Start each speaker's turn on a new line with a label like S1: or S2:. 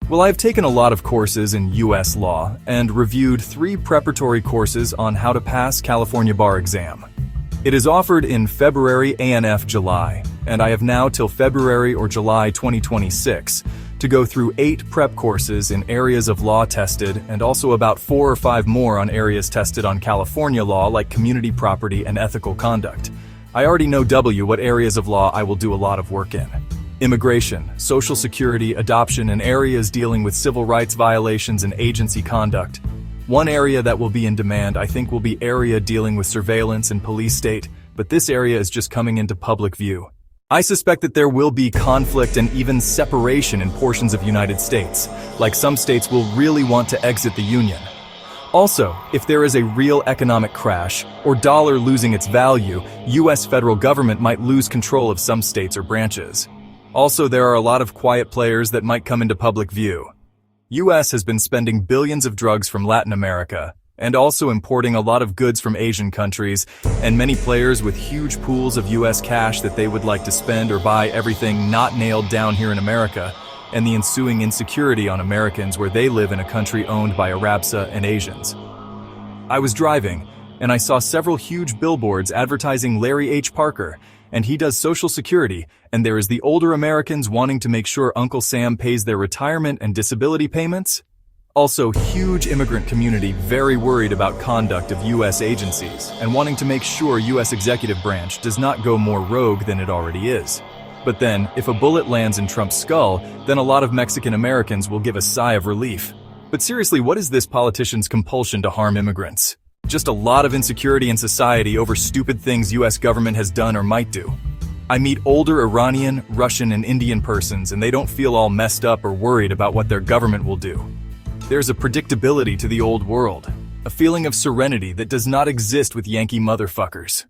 S1: Well, I've taken a lot of courses in US law and reviewed 3 preparatory courses on how to pass California bar exam. It is offered in February and July, and I have now till February or July 2026 to go through 8 prep courses in areas of law tested and also about 4 or 5 more on areas tested on California law like community property and ethical conduct. I already know what areas of law I will do a lot of work in. Immigration, social security, adoption, and areas dealing with civil rights violations and agency conduct. One area that will be in demand, I think, will be area dealing with surveillance and police state, but this area is just coming into public view. I suspect that there will be conflict and even separation in portions of United States, like some states will really want to exit the Union. Also, if there is a real economic crash or dollar losing its value, US federal government might lose control of some states or branches. Also, there are a lot of quiet players that might come into public view. US has been spending billions of drugs from Latin America, and also importing a lot of goods from Asian countries, and many players with huge pools of US cash that they would like to spend or buy everything not nailed down here in America, and the ensuing insecurity on Americans where they live in a country owned by Arabsa and Asians. I was driving, and I saw several huge billboards advertising Larry H. Parker, and he does Social Security, and there is the older Americans wanting to make sure Uncle Sam pays their retirement and disability payments. Also, huge immigrant community very worried about conduct of US agencies and wanting to make sure US executive branch does not go more rogue than it already is. But then, if a bullet lands in Trump's skull, then a lot of Mexican Americans will give a sigh of relief. But seriously, what is this politician's compulsion to harm immigrants? Just a lot of insecurity in society over stupid things US government has done or might do. I meet older Iranian, Russian, and Indian persons and they don't feel all messed up or worried about what their government will do. There's a predictability to the old world, a feeling of serenity that does not exist with Yankee motherfuckers.